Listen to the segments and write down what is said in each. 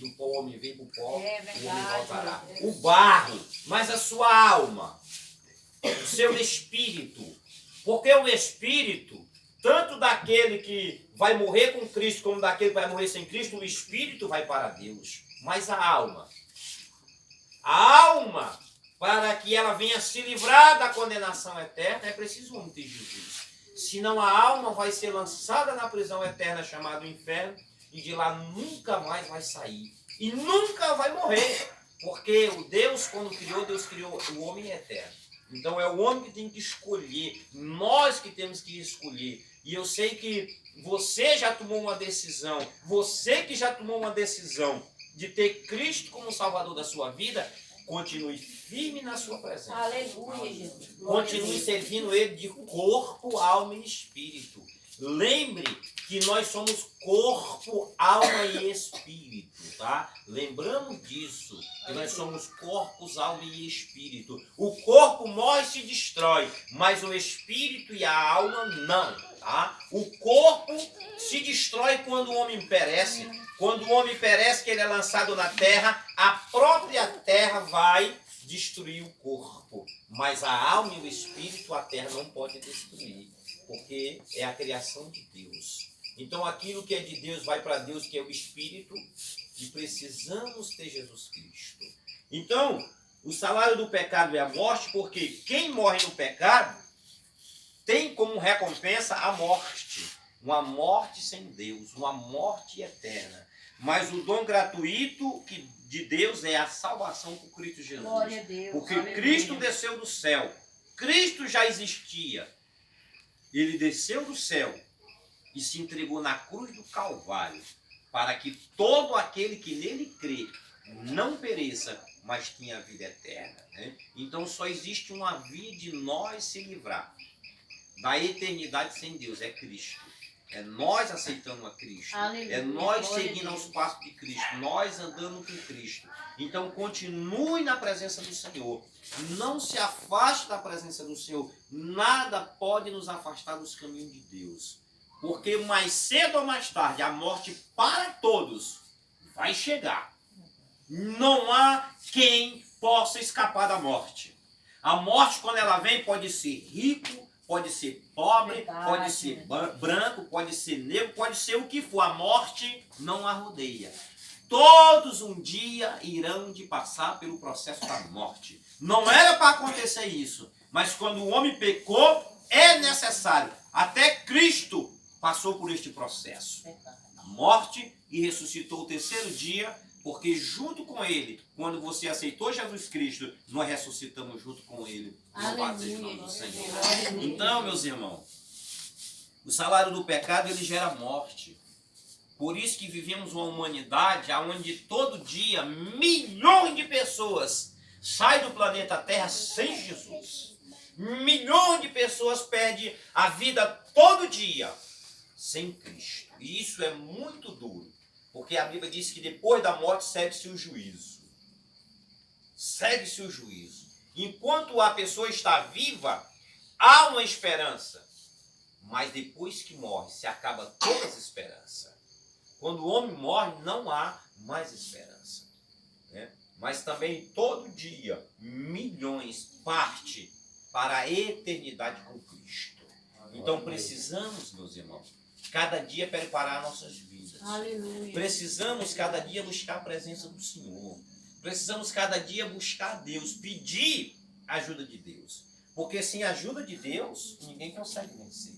do pó, o homem veio para o pó, verdade, o homem voltará. O barro, mas a sua alma, o seu espírito. Porque o espírito, tanto daquele que vai morrer com Cristo, como daquele que vai morrer sem Cristo, o espírito vai para Deus. Mas a alma, para que ela venha se livrar da condenação eterna, é preciso o homem ter Jesus. Senão a alma vai ser lançada na prisão eterna chamada inferno, e de lá nunca mais vai sair. E nunca vai morrer. Porque o Deus, quando criou, Deus criou o homem eterno. Então é o homem que tem que escolher, nós que temos que escolher. E eu sei que você já tomou uma decisão, você que já tomou uma decisão de ter Cristo como Salvador da sua vida, continue firme na sua presença. Aleluia, Jesus. Continue servindo Ele de corpo, alma e espírito. Lembre que nós somos corpo, alma e espírito, tá? Lembramos disso, que nós somos corpos, alma e espírito. O corpo morre e se destrói, mas o espírito e a alma não, tá? O corpo se destrói quando o homem perece. Quando o homem perece, que ele é lançado na terra, a própria terra vai destruir o corpo. Mas a alma e o espírito, a terra não pode destruir, porque é a criação de Deus. Então aquilo que é de Deus vai para Deus, que é o Espírito, e precisamos ter Jesus Cristo. Então, o salário do pecado é a morte, porque quem morre no pecado tem como recompensa a morte. Uma morte sem Deus, uma morte eterna. Mas o dom gratuito de Deus é a salvação por Cristo Jesus. Glória a Deus. Porque Aleluia. Cristo desceu do céu. Cristo já existia. Ele desceu do céu e se entregou na cruz do Calvário, para que todo aquele que nele crê não pereça, mas tenha a vida eterna, né? Então só existe uma via de nós se livrar da eternidade sem Deus, é Cristo. É nós aceitando a Cristo. Aleluia. É nós Glória seguindo a aos Deus. passos de Cristo. Nós andando com Cristo. Então continue na presença do Senhor. Não se afaste da presença do Senhor. Nada pode nos afastar dos caminhos de Deus. Porque mais cedo ou mais tarde a morte para todos vai chegar. Não há quem possa escapar da morte. A morte, quando ela vem, pode ser rico, pode ser pobre, Verdade, pode ser branco, pode ser negro, pode ser o que for. A morte não a rodeia. Todos um dia irão de passar pelo processo da morte. Não era para acontecer isso, mas quando o homem pecou, é necessário. Até Cristo passou por este processo. A morte, e ressuscitou o terceiro dia, porque junto com ele, quando você aceitou Jesus Cristo, nós ressuscitamos junto com ele. Louvado seja o nome do Senhor. Então, meus irmãos, o salário do pecado, ele gera morte. Por isso que vivemos uma humanidade onde todo dia milhões de pessoas saem do planeta Terra sem Jesus. Milhões de pessoas perdem a vida todo dia sem Cristo. E isso é muito duro. Porque a Bíblia diz que depois da morte segue-se o juízo. Segue-se o juízo. Enquanto a pessoa está viva, há uma esperança. Mas depois que morre, se acaba toda essa esperança. Quando o homem morre, não há mais esperança, né? Mas também todo dia, milhões partem para a eternidade com Cristo. Então precisamos, meus irmãos, cada dia preparar nossas vidas. Aleluia. Precisamos cada dia buscar a presença do Senhor. Precisamos cada dia buscar Deus, pedir a ajuda de Deus. Porque sem a ajuda de Deus, ninguém consegue vencer.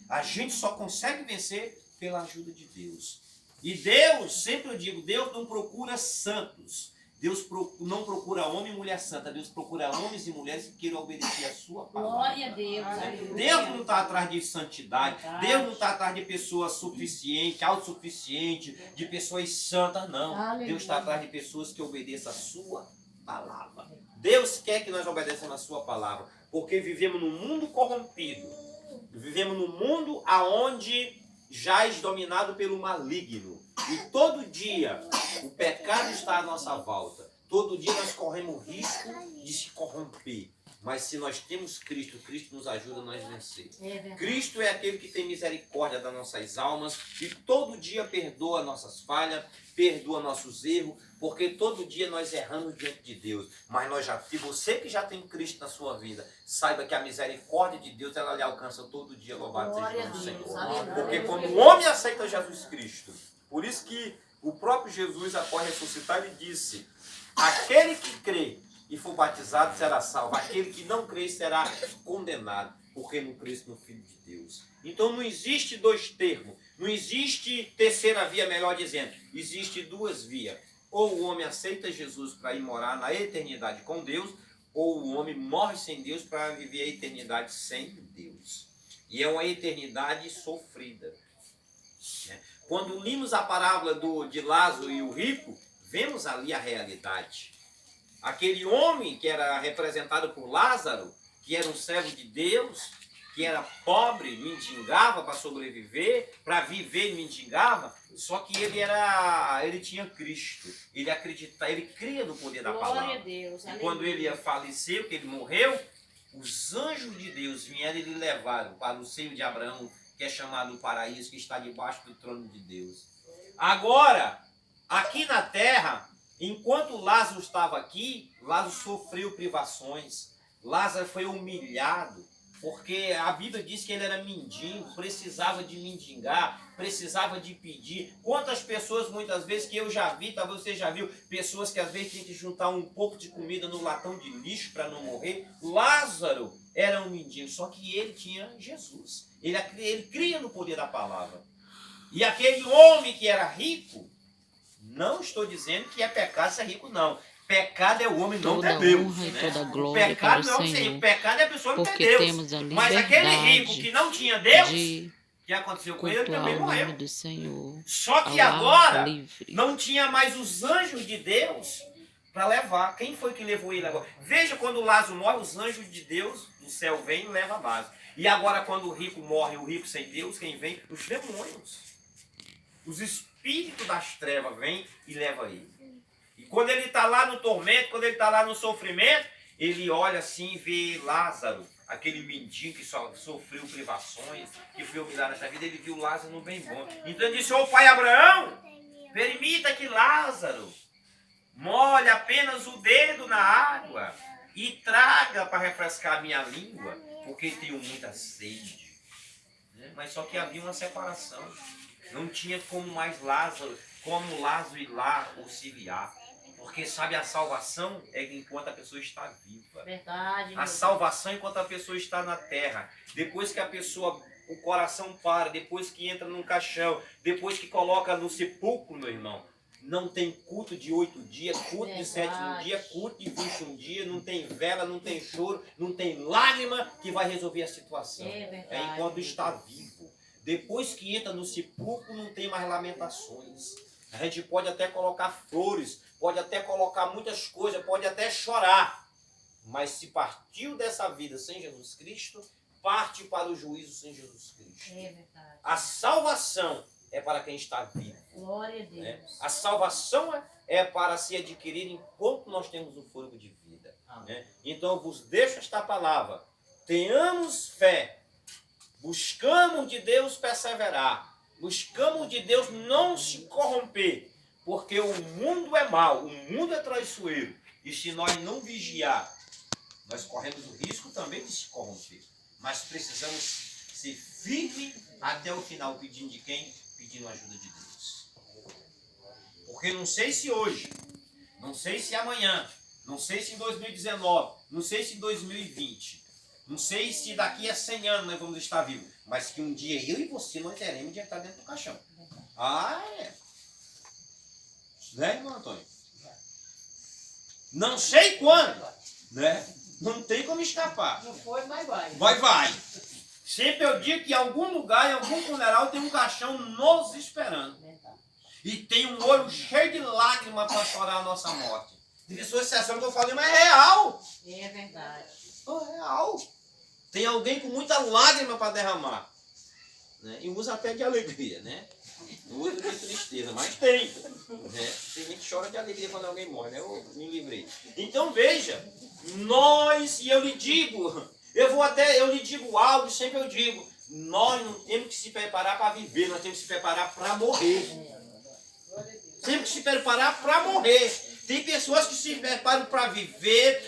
A gente só consegue vencer pela ajuda de Deus. E Deus, sempre eu digo, Deus não procura santos. Deus não procura homem e mulher santa. Deus procura homens e mulheres que queiram obedecer a sua palavra. Glória a Deus. Aleluia. Deus não está atrás de santidade. Verdade. Deus não está atrás de pessoas suficientes, autossuficientes, de pessoas santas, não. Aleluia. Deus está atrás de pessoas que obedeçam a sua palavra. Deus quer que nós obedeçamos a sua palavra, porque vivemos num mundo corrompido. Vivemos num mundo aonde jaz dominado pelo maligno. E todo dia o pecado está à nossa volta. Todo dia nós corremos risco de se corromper. Mas se nós temos Cristo, Cristo nos ajuda a nós vencer. É verdade. Cristo é aquele que tem misericórdia das nossas almas e todo dia perdoa nossas falhas, perdoa nossos erros, porque todo dia nós erramos diante de Deus. Mas se você que já tem Cristo na sua vida, saiba que a misericórdia de Deus, ela lhe alcança todo dia, louvado seja o nome do Senhor. Porque quando o homem aceita Jesus Cristo, por isso que o próprio Jesus, após ressuscitar, ele disse: aquele que crê e for batizado será salvo, aquele que não crê será condenado, porque não crê no Filho de Deus. Então não existe dois termos, não existe terceira via, melhor dizendo, existe duas vias. Ou o homem aceita Jesus para ir morar na eternidade com Deus, ou o homem morre sem Deus para viver a eternidade sem Deus. E é uma eternidade sofrida. Quando limos a parábola de Lázaro e o rico, vemos ali a realidade. Aquele homem que era representado por Lázaro, que era um servo de Deus, que era pobre, mendigava para sobreviver, para viver ele mendigava, só que ele tinha Cristo. Ele acreditava, ele cria no poder da palavra. Glória a Deus. E quando ele faleceu, que ele morreu, os anjos de Deus vieram e lhe levaram para o seio de Abraão, que é chamado o paraíso, que está debaixo do trono de Deus. Agora, aqui na terra, enquanto Lázaro estava aqui, Lázaro sofreu privações. Lázaro foi humilhado, porque a Bíblia diz que ele era mendigo, precisava de mendigar, precisava de pedir. Quantas pessoas, muitas vezes, que eu já vi, talvez você já viu, pessoas que às vezes tinham que juntar um pouco de comida no latão de lixo para não morrer. Lázaro era um mendigo, só que ele tinha Jesus. Ele cria no poder da palavra. E aquele homem que era rico, não estou dizendo que é pecado ser rico, não. Pecado é o homem não ter Deus. Honra, né? toda O glória pecado para o não Senhor, o pecado é a pessoa não ter porque Deus. temos a Mas aquele rico liberdade que não tinha Deus, de o que aconteceu com ele, ele cultuar também o morreu. nome do Senhor. Só que ao ar agora livre. não tinha mais os anjos de Deus para levar. Quem foi que levou ele agora? Veja, quando Lázaro morre, os anjos de Deus do céu vêm e levam Lázaro. E agora quando o rico morre, o rico sem Deus, quem vem? Os demônios. Os espíritos das trevas vêm e levam ele. E quando ele está lá no tormento, quando ele está lá no sofrimento, ele olha assim e vê Lázaro, aquele mendigo que só sofreu privações, que foi humilhado nessa vida, ele viu Lázaro no bem bom. Então ele disse: ô pai Abraão, permita que Lázaro molhe apenas o dedo na água e traga para refrescar a minha língua, porque tenho muita sede. Mas só que havia uma separação. Não tinha como Lázaro ir lá auxiliar. Porque, sabe, a salvação é enquanto a pessoa está viva. Verdade. A salvação é enquanto a pessoa está na terra. Depois que a pessoa, o coração para, depois que entra num caixão, depois que coloca no sepulcro, meu irmão, não tem culto de 8 dias, culto de 7 dias, culto de 21 dias, não tem vela, não tem choro, não tem lágrima que vai resolver a situação. É enquanto está vivo. Depois que entra no sepulcro, não tem mais lamentações. A gente pode até colocar flores, pode até colocar muitas coisas, pode até chorar. Mas se partiu dessa vida sem Jesus Cristo, parte para o juízo sem Jesus Cristo. É verdade. A salvação é para quem está vivo. Glória a Deus. Né? A salvação é para se adquirir enquanto nós temos o fôlego de vida. Né? Então eu vos deixo esta palavra. Tenhamos fé. Buscamos de Deus perseverar. Buscamos de Deus não se corromper. Porque o mundo é mau, o mundo é traiçoeiro. E se nós não vigiar, nós corremos o risco também de se corromper. Mas precisamos ser firmes até o final, pedindo de quem? Pedindo a ajuda de Deus. Porque não sei se hoje, não sei se amanhã, não sei se em 2019, não sei se em 2020, não sei se daqui a 100 anos nós vamos estar vivos, mas que um dia eu e você nós teremos de estar dentro do caixão. Ah, é. Né, irmão Antônio? Não sei quando, né? Não tem como escapar. Não foi, mas vai. Vai. Sempre eu digo que em algum lugar, em algum funeral, tem um caixão nos esperando. E tem um olho cheio de lágrimas para chorar a nossa morte. Tem pessoas que acham que eu falei, mas é real. É verdade. É real. Tem alguém com muita lágrima para derramar. Né? E usa até de alegria, né? Tudo de tristeza, mas tem. Né? Tem gente que chora de alegria quando alguém morre, né? Eu me livrei. Então veja, e eu lhe digo, eu lhe digo algo, sempre eu digo, nós não temos que se preparar para viver, nós temos que se preparar para morrer. Temos que se preparar para morrer. Tem pessoas que se preparam para viver,